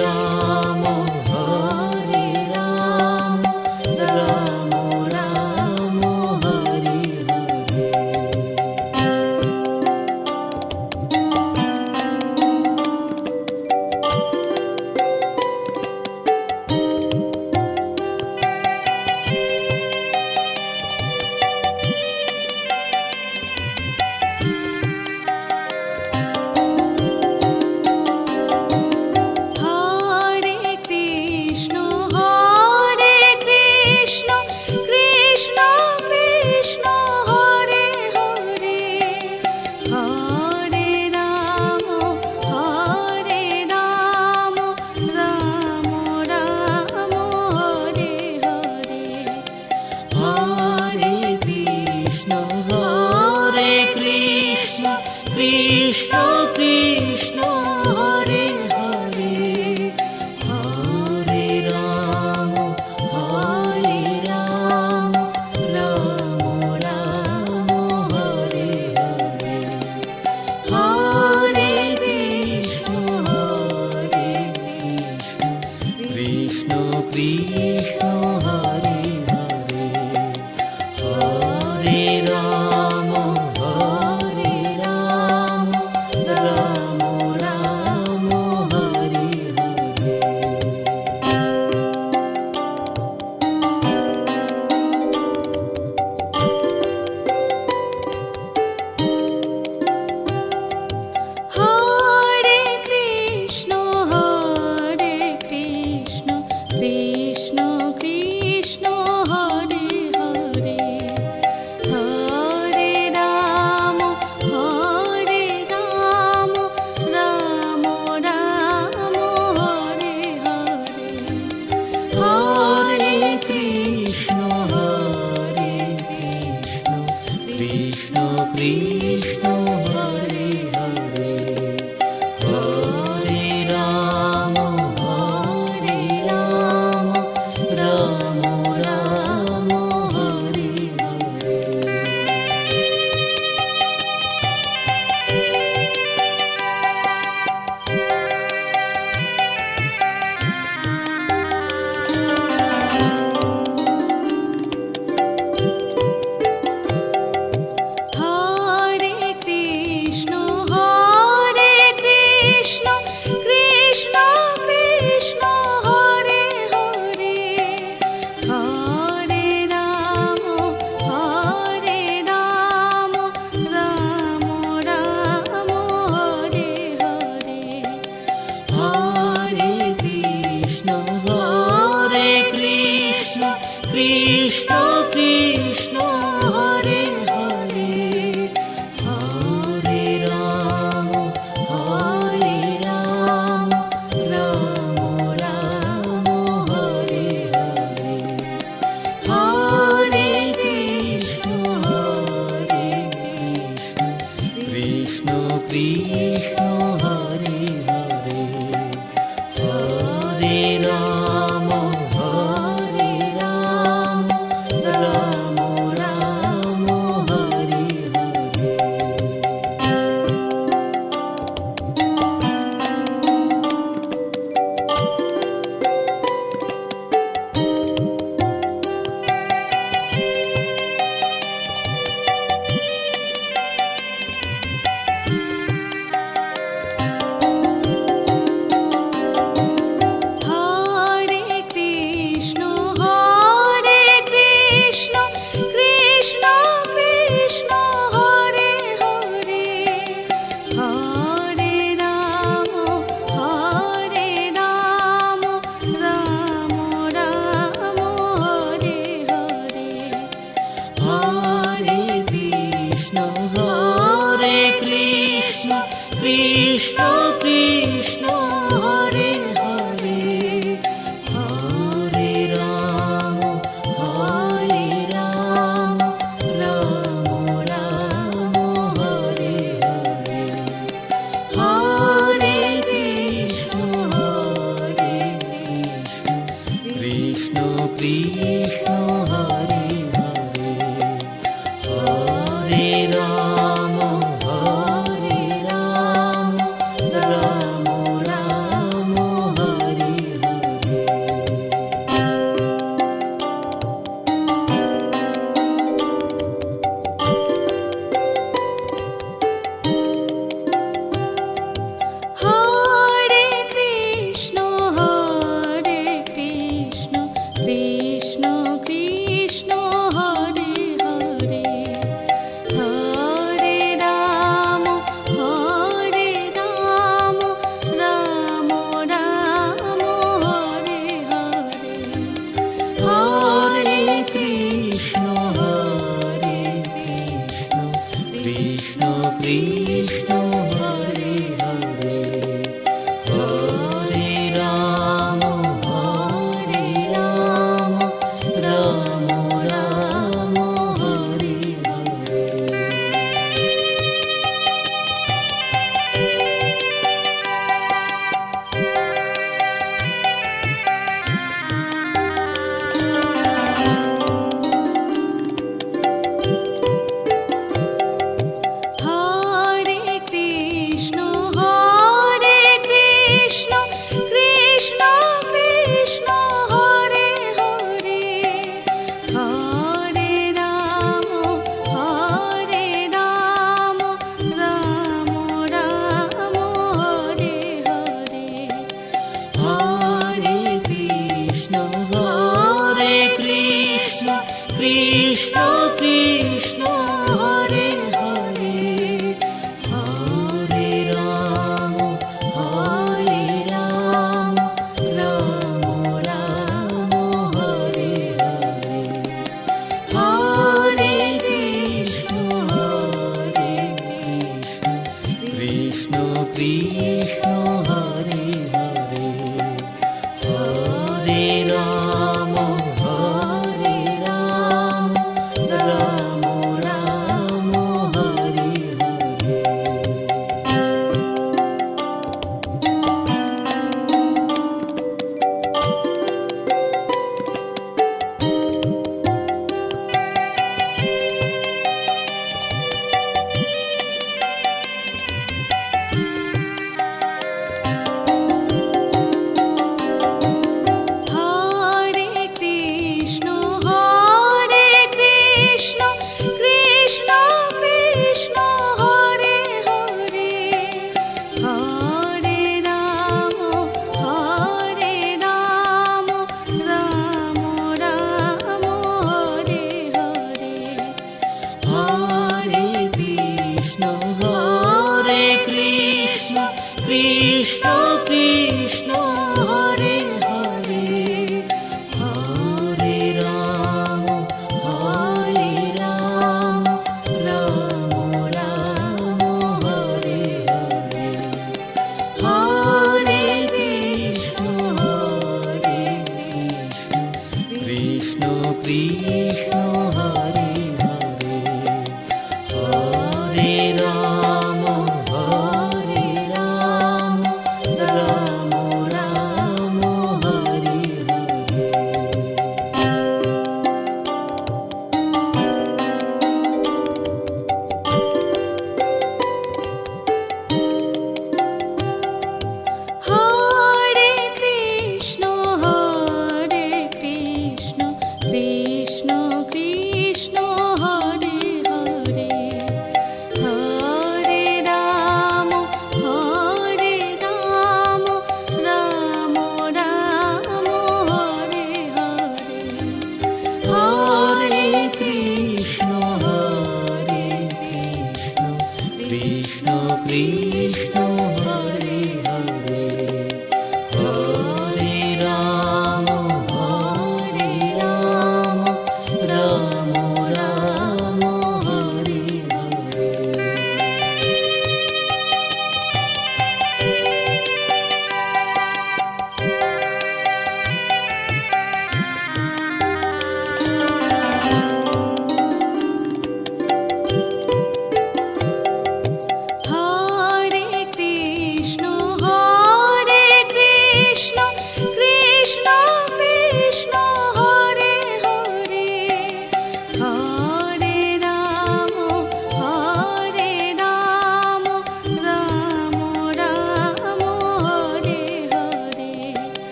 Ram Hare Ram Ram Ram Hare Hare.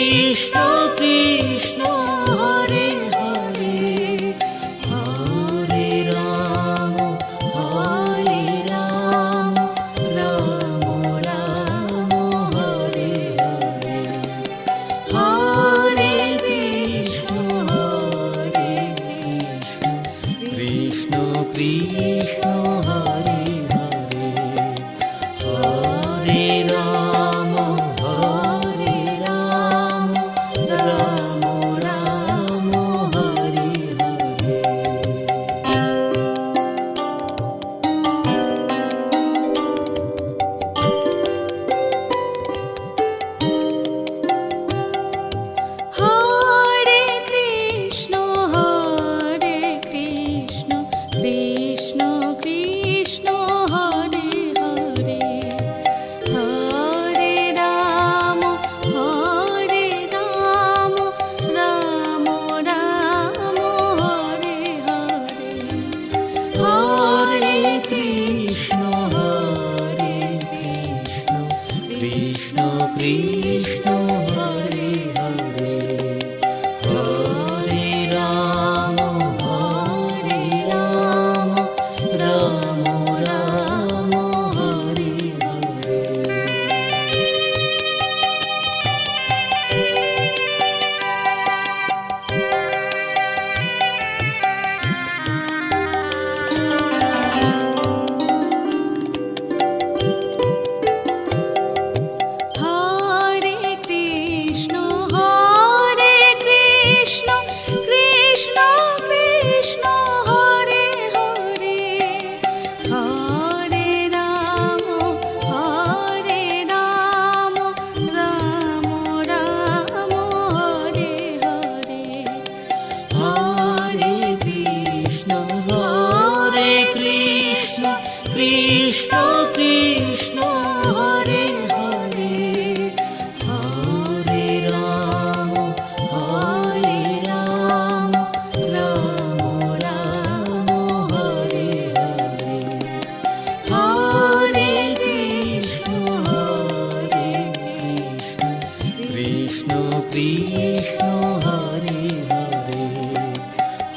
Krishna Krishna Hare Hare, Hare Ram Ram Ram Hare Hare, Hare Krishna Krishna Krishna Hare Hare, Hare Ram Ram Ram Hare Hare. Hare Krishna Krishna Krishna Hare Hare, Hare Ram Ram Ram Hare Hare, Hare Krishna Krishna Krishna Hare Hare, Hare Ram Ram Ram Hare Hare. Hare Krishna Krishna Krishna Hare Hare, Hare Ram Ram Ram Hare Hare, Hare Krishna Krishna Krishna Hare Hare, Hare Ram Ram Ram Hare Hare, Hare Krishna Krishna Krishna Hare Hare,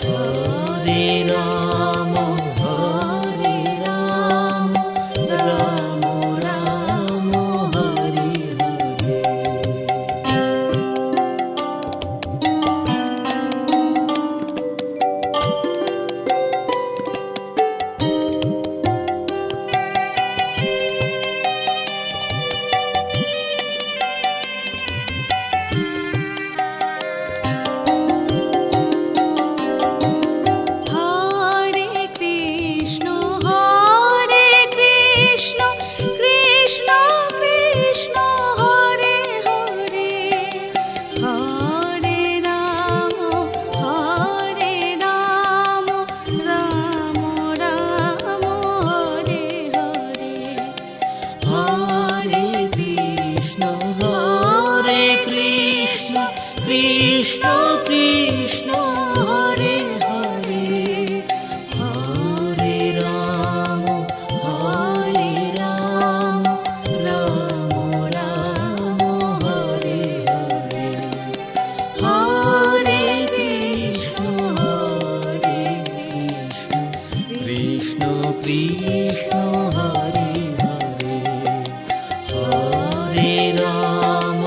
Hare Ram Ram Ram Hare Hare. Hare Krishna Krishna Krishna Hare Hare, Hare Ram Ram Ram Hare Hare, Hare Krishna Krishna Krishna Hare Hare, Hare Ram Ram Ram Hare Hare, Hare Krishna Krishna Krishna Hare Hare, Hare Ram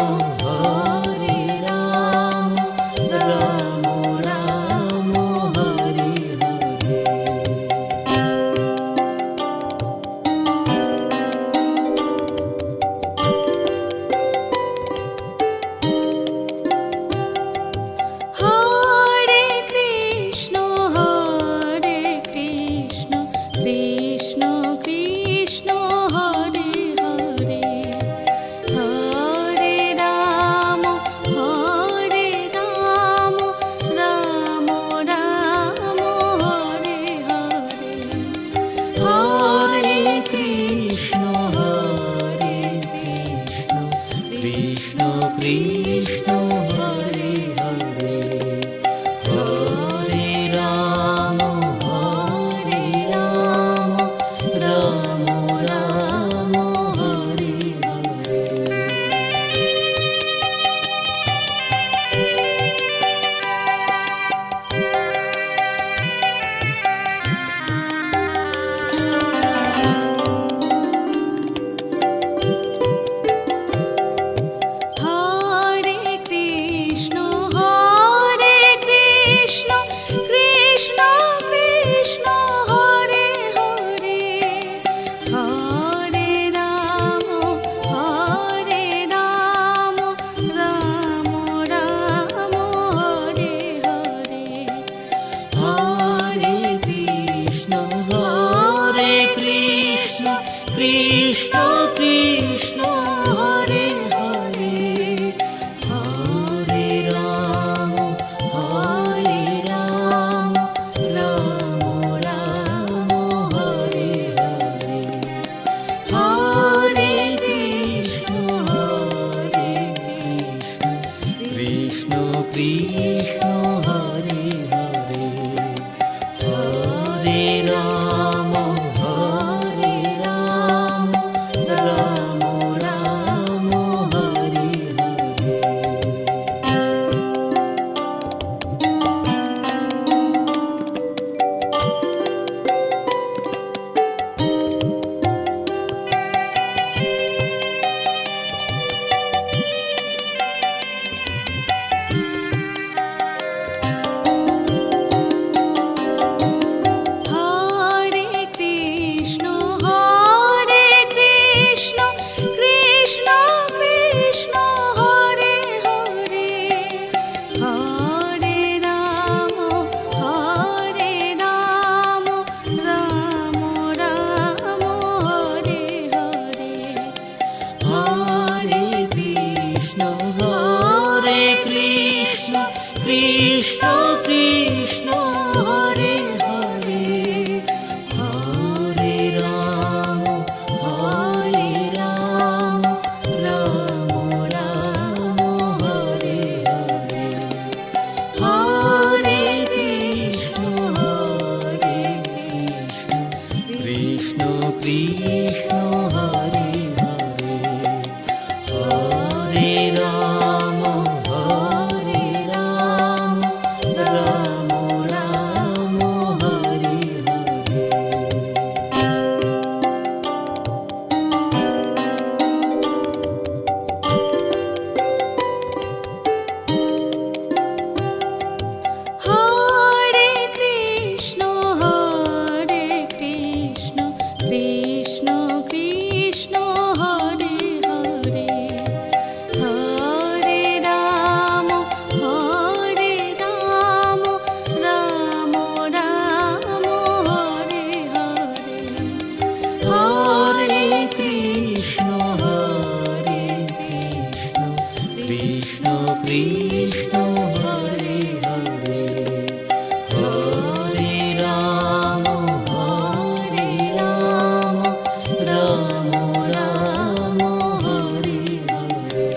Krishna Krishna Hare Hare Hare Ram Ram Ram Hare Hare. Krishna Krishna Hare Hare Hare Ram Ram Ram Hare Hare Hare Krishna Krishna Krishna Hare Hare Hare Ram Krishna Krishna Hare Hare Hare Ram Ram Ram Hare Hare.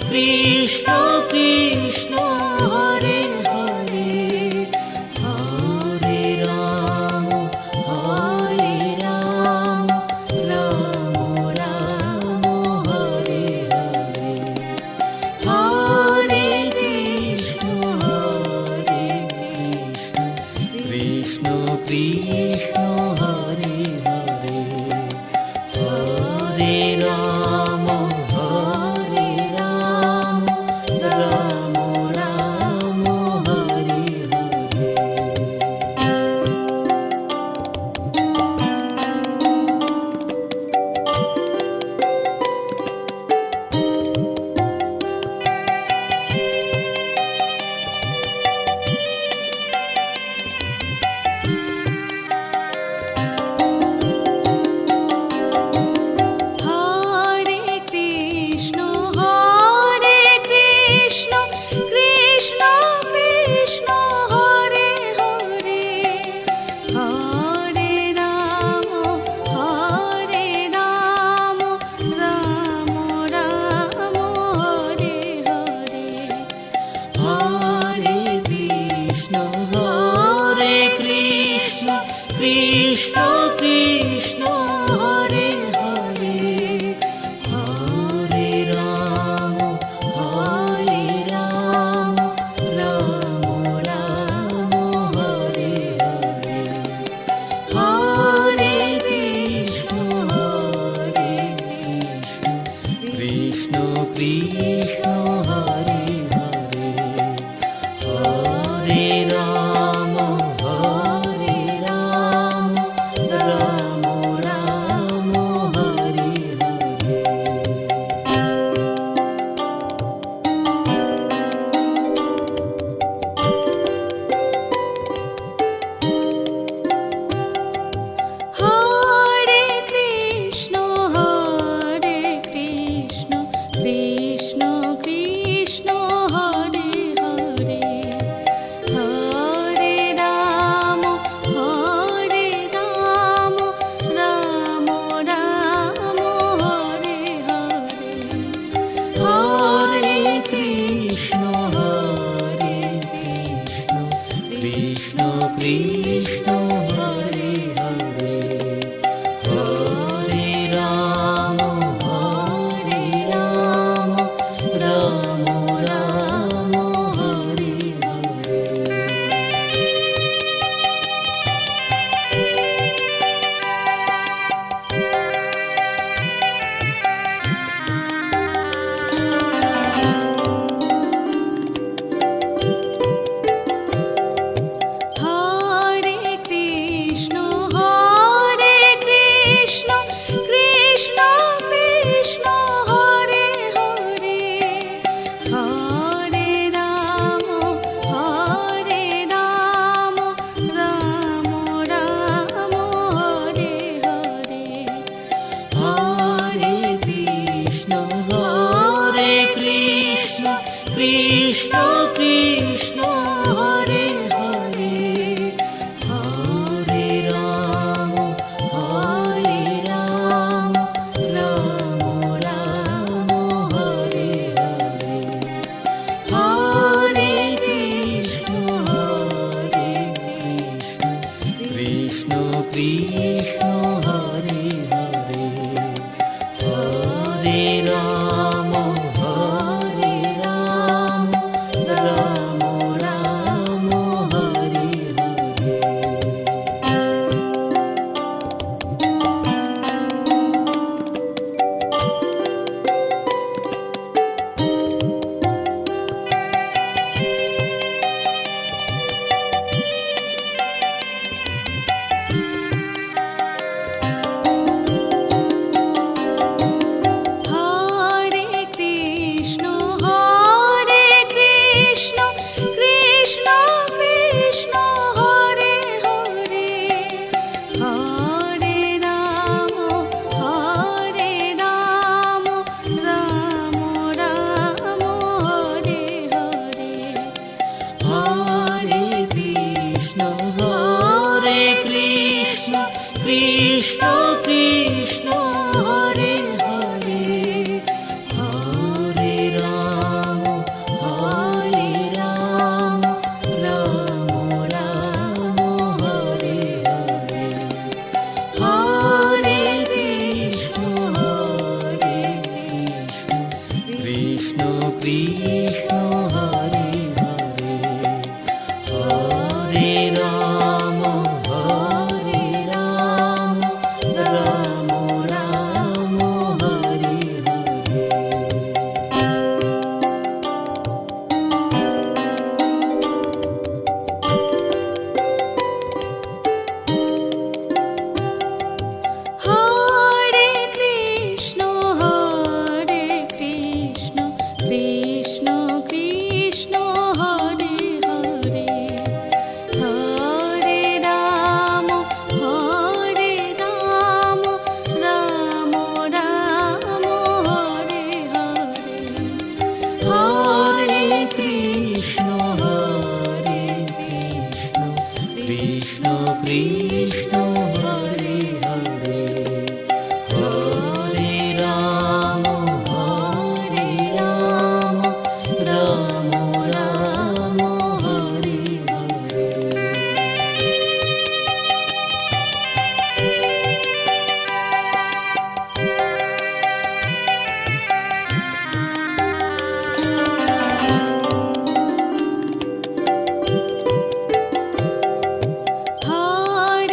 Krishna Krishna Hare Hare Hare Ram Ram Ram Hare Hare Hare Krishna Krishna Krishna Hare Hare Hare Ram Krishna Krishna Hare Hare Hare Ram Ram Ram Hare Hare Hare Krishna Krishna Krishna Hare Hare Hare Ram Krishna Krishna Hare Hare Hare Ram Ram Ram Hare Hare. Krishna Krishna Hare Hare Hare Ram Ram Ram Hare Hare Hare Krishna Krishna Krishna Hare Hare Hare Ram Ram Ram Hare Hare. Krishna Krishna Hare Hare Hare Ram Ram Ram Hare Hare Hare Krishna Krishna Krishna Hare Hare Hare Ram Ram Ram Hare Hare. Hare Krishna Krishna Krishna Hare Hare Hare Ram Ram Ram Hare Hare Hare Krishna Krishna Krishna Hare Hare Hare Ram Ram Ram Hare Hare. Hare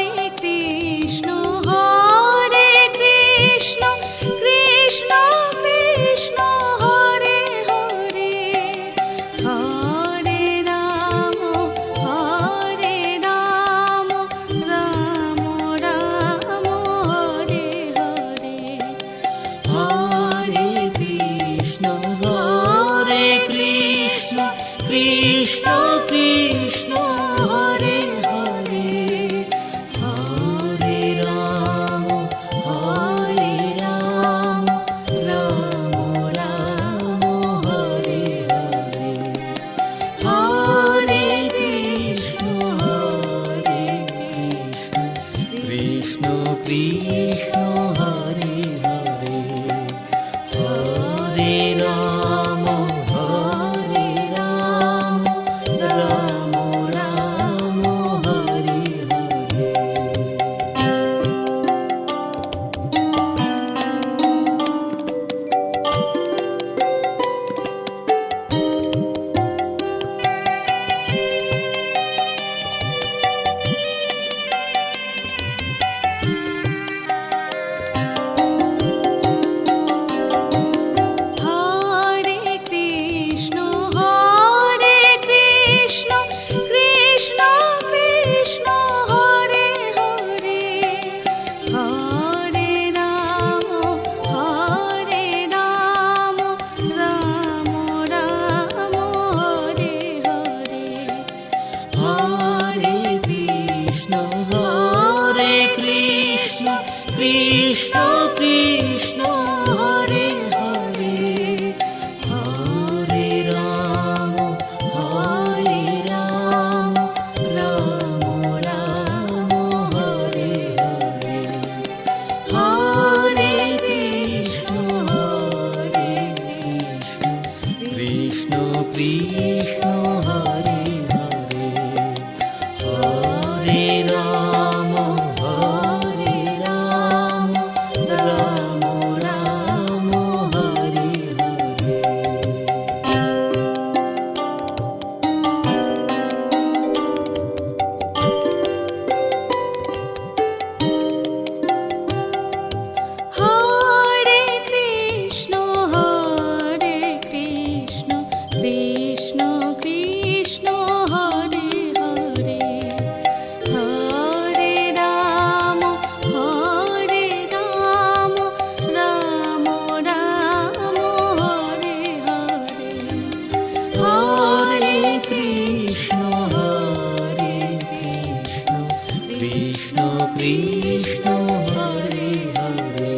Krishna Hare Hare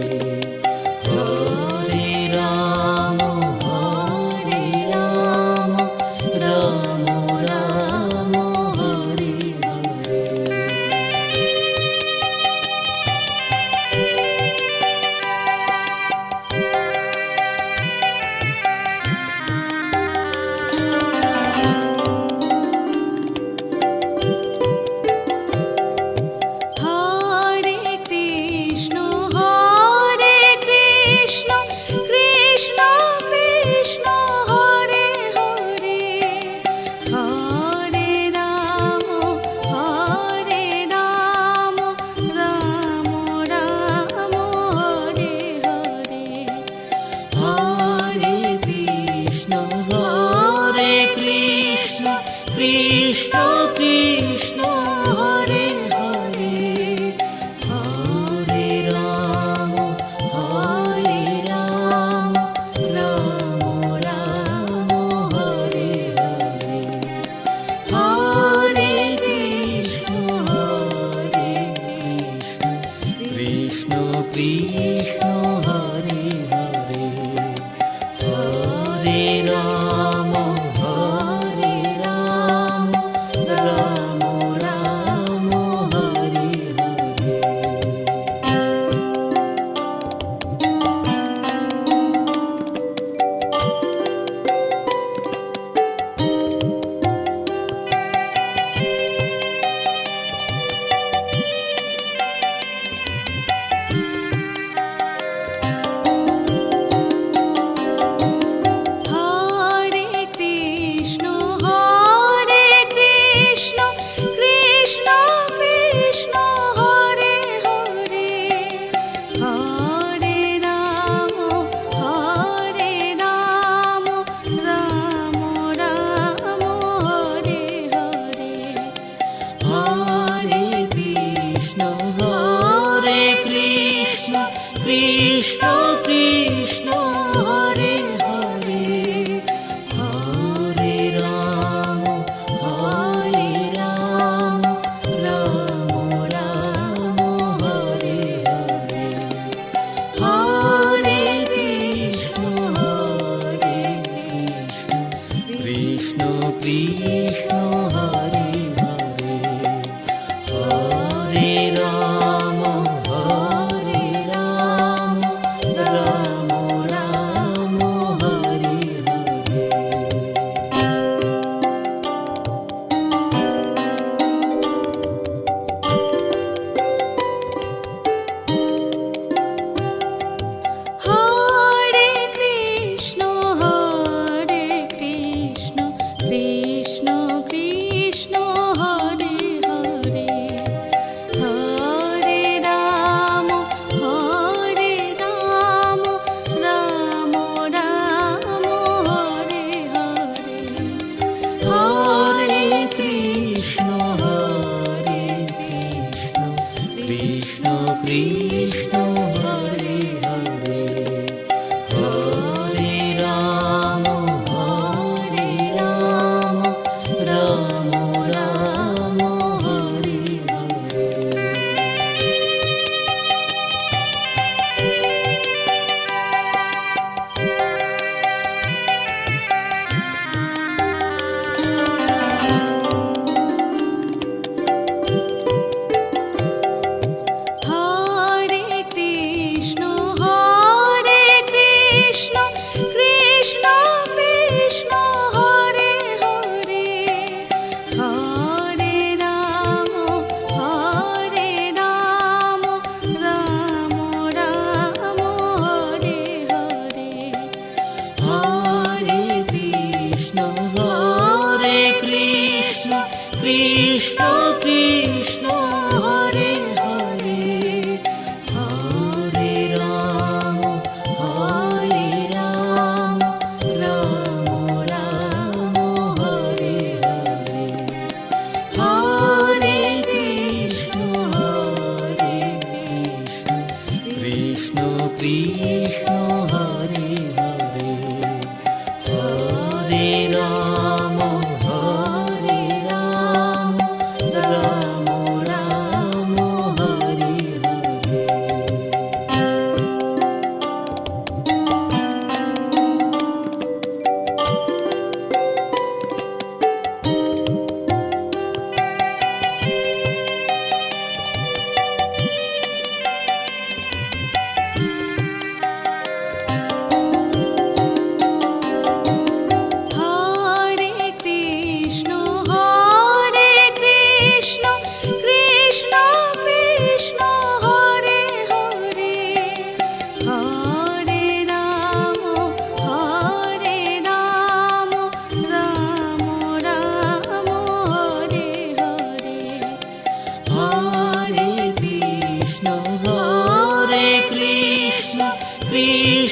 Hare Ram Ram Ram Hare Hare Hare Krishna Hare Krishna Krishna Krishna Hare Hare Hare Ram Ram Ram Hare Hare Hare Krishna Krishna Krishna Hare Hare Hare Ram Ram Ram Hare Hare Hare Krishna Krishna Krishna Hare Hare Hare Ram Ram Ram Hare Hare Hare Krishna Krishna Krishna Hare Hare Hare Ram Ram Ram Hare Hare Hare Krishna Krishna Krishna Hare Hare Hare Ram Ram Ram Hare Hare Hare Krishna Krishna Krishna Hare Hare Hare Ram Ram Ram Hare Hare Hare Krishna Krishna Krishna Hare Hare Hare Ram Ram Ram Hare Hare Hare Krishna Krishna Krishna Hare Hare Hare Ram Ram Ram Hare Hare Hare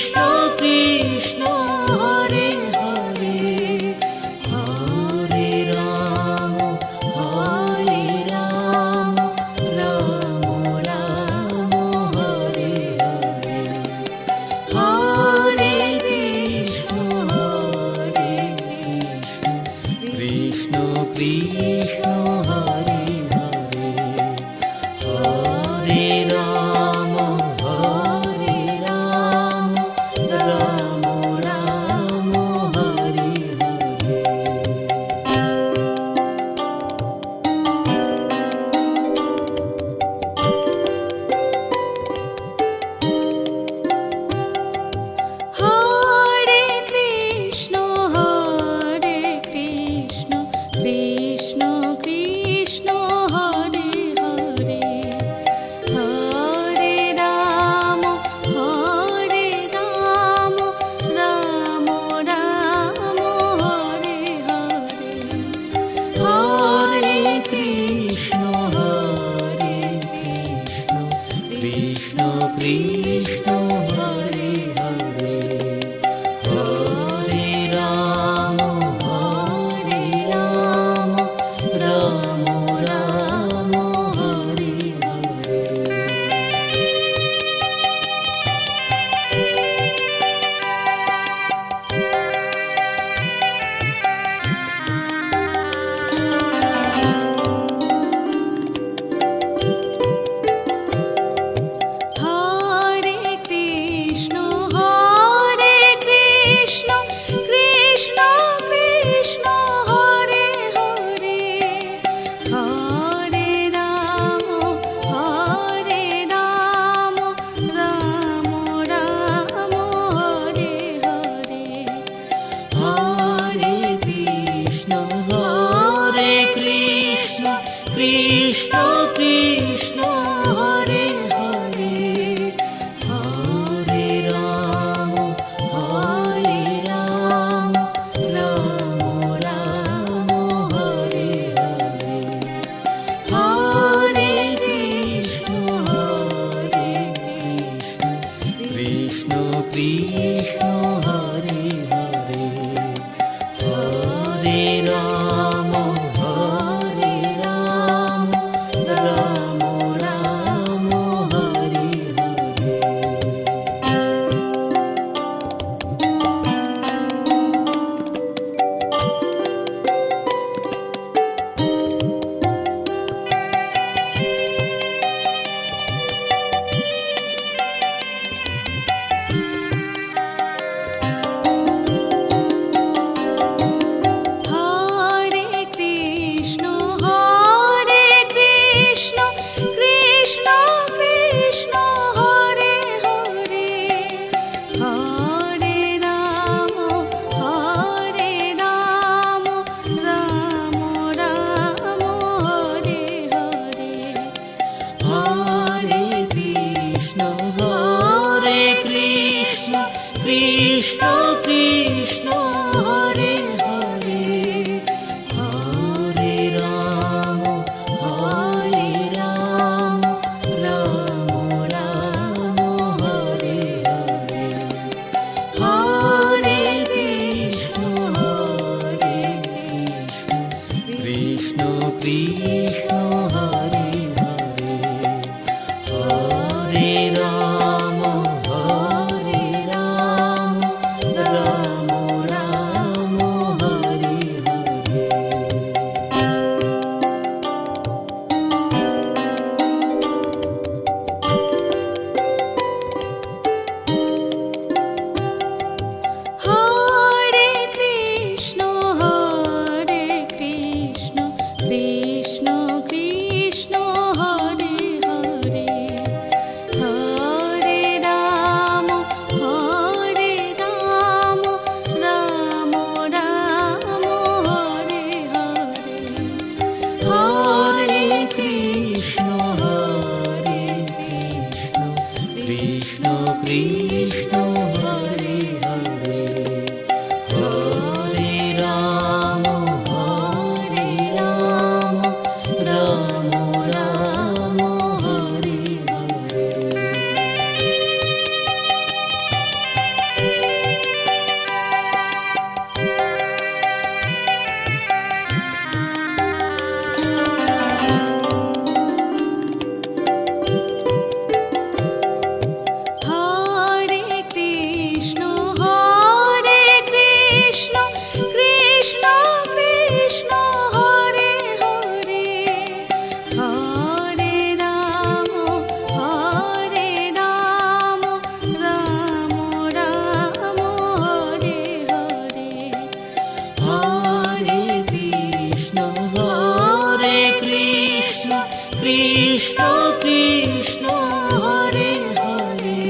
Krishna Krishna Hare Hare Hare Ram Ram Ram Hare Hare Hare Krishna Krishna Krishna Hare Hare Hare Ram Ram Ram Hare Hare Hare Krishna Krishna Krishna Hare Hare Hare Ram Ram Ram Hare Hare Hare Krishna Krishna Krishna Hare Hare Hare Ram Ram Ram Hare Hare Hare Krishna Krishna Krishna Hare Hare Hare Ram Ram Ram Hare Hare Hare Krishna Krishna Krishna Hare Hare Hare Ram Ram Ram Hare Hare Hare Krishna Krishna Krishna Hare Hare Hare Ram Ram Krishna Krishna Hare Hare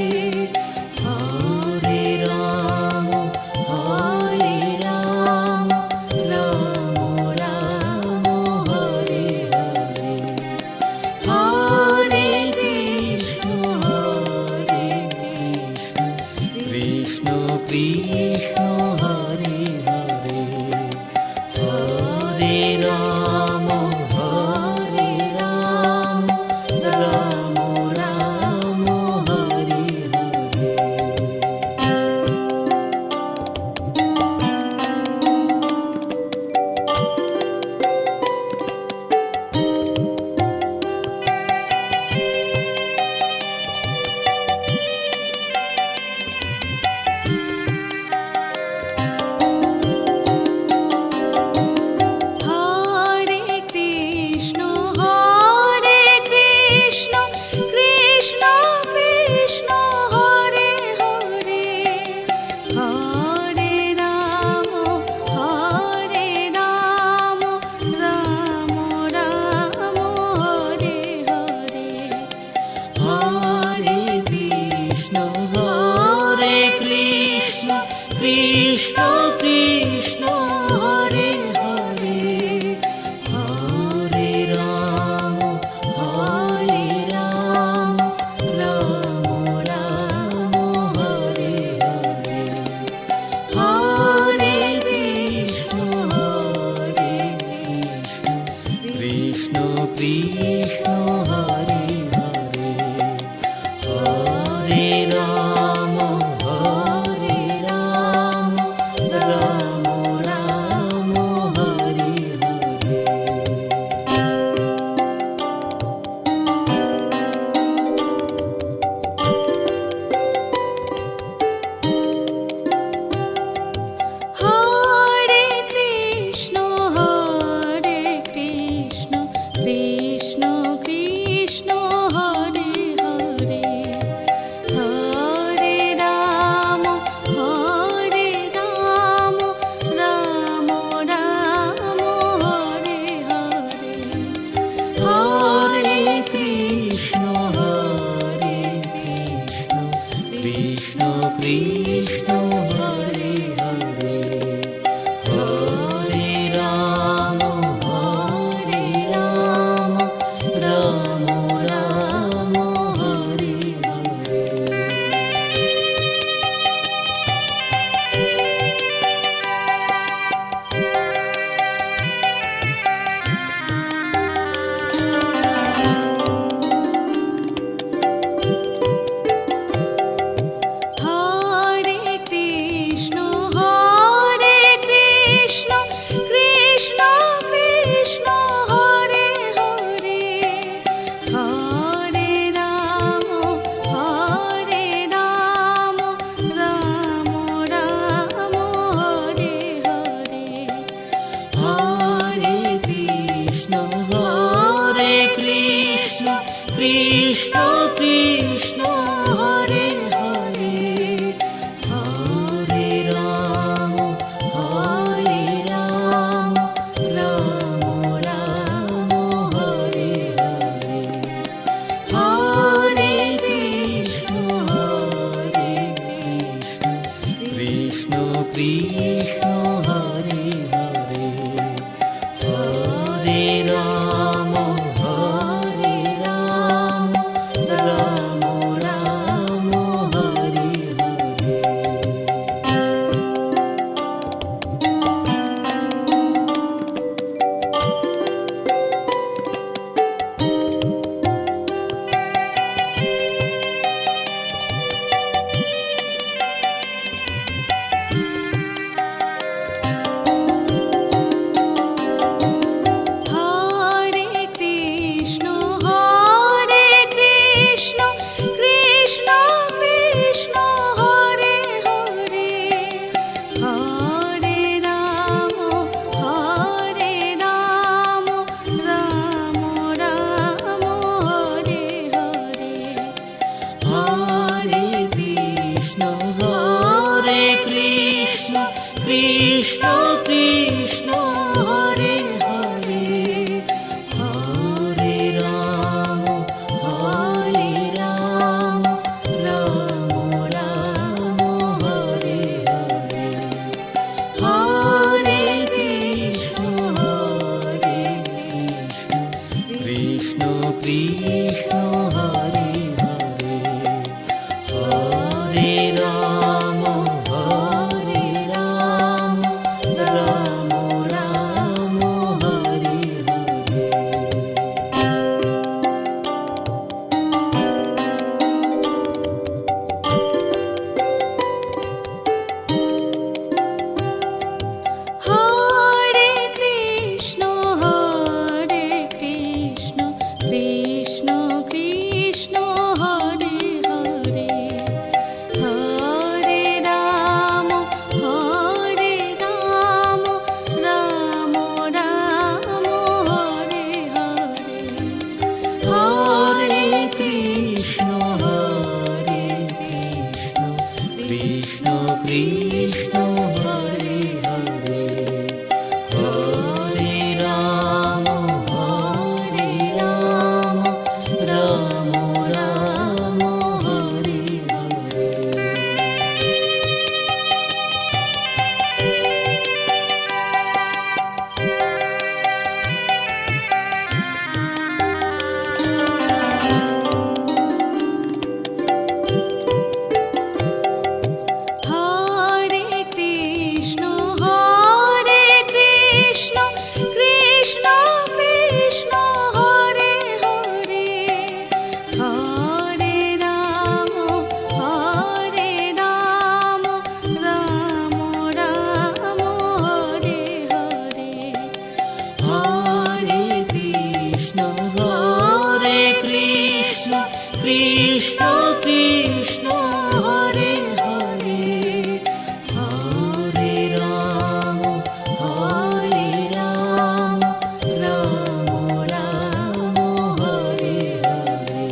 Hare Ram Ram Ram Hare Hare Hare Krishna Krishna Krishna Hare Hare Hare Ram Ram Ram Hare Hare. Hare Krishna Krishna Krishna Hare Hare Hare Ram Ram Ram Hare Hare Hare Krishna Krishna Krishna Krishna Hare Hare Hare Ram Ram Ram Hare Hare Hare Krishna Krishna Krishna Hare Hare Hare Ram Ram Ram Hare Hare. Hare Krishna Krishna Krishna Hare Hare Hare Ram Ram Ram Hare Hare Hare Krishna Krishna Krishna Hare Hare Hare Ram Ram Ram Hare Hare. Hare Krishna Krishna Krishna Hare Hare Hare Ram Ram Ram Hare Hare Hare Krishna Krishna Krishna Krishna Hare Hare Hare Ram Ram Ram Hare Hare Hare Krishna Krishna Krishna Hare Hare Hare Ram Ram Krishna Krishna Hare Hare Hare Ram Ram Ram Hare Hare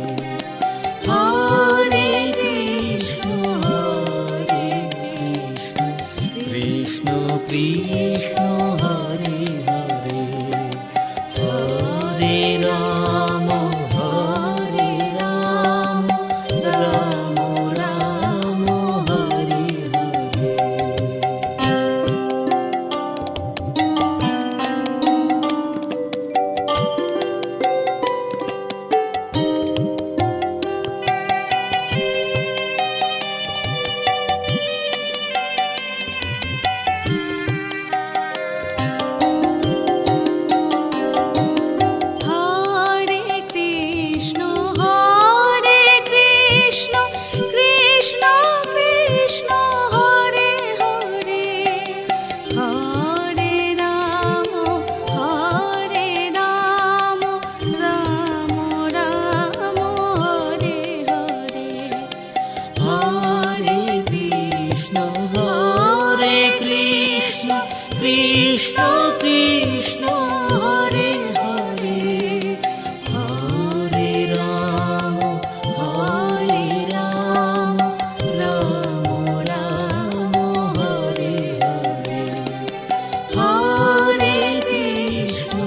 Hare Krishna Krishna Krishna Hare Hare Hare Ram Ram Ram Hare Hare Krishna Krishna Krishna Hare Hare Hare Ram Ram Ram Hare Hare Hare Krishna Krishna Krishna Hare Hare Hare Ram Ram Ram Hare Hare Hare Krishna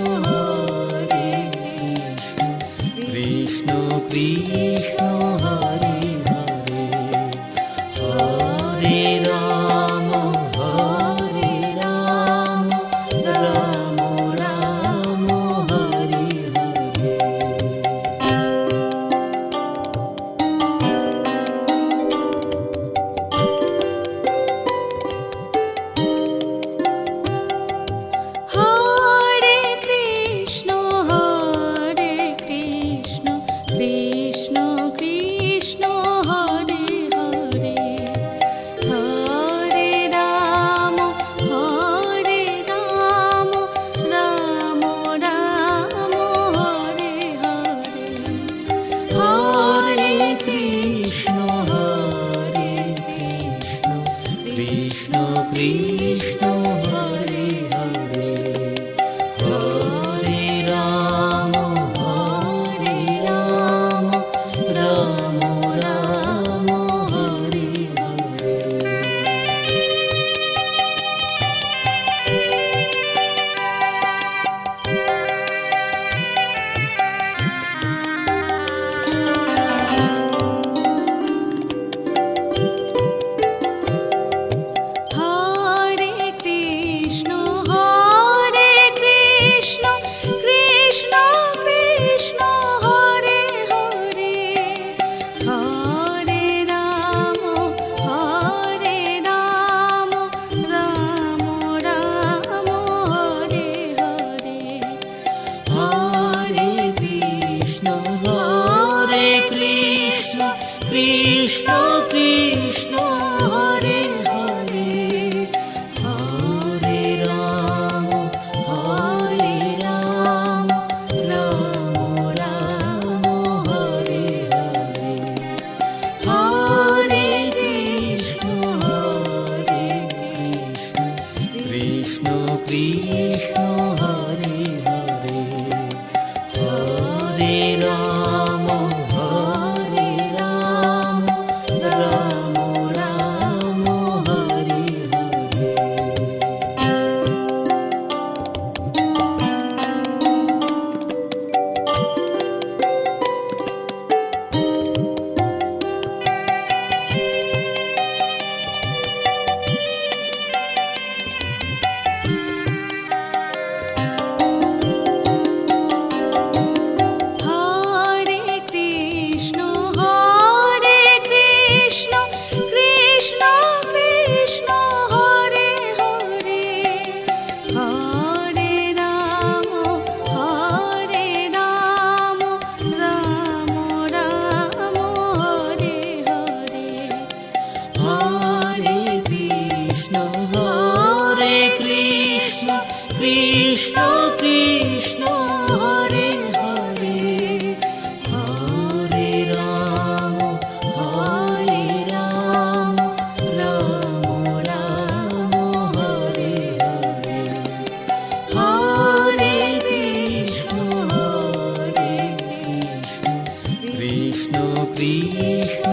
Krishna Krishna Hare Hare Hare Ram Ram Ram Hare Hare Hare Krishna Krishna Krishna Hare Hare Hare Ram Ram Ram Hare Hare Hare Krishna Krishna Krishna Hare Hare Hare Ram Ram Ram Hare Hare Hare Krishna Krishna Krishna Hare Hare Hare Ram Ram Ram Hare Hare Hare Krishna Krishna Krishna Hare Hare Hare Ram Ram Ram Hare Hare Hare Krishna Krishna Krishna Hare Hare Hare Ram Ram Krishna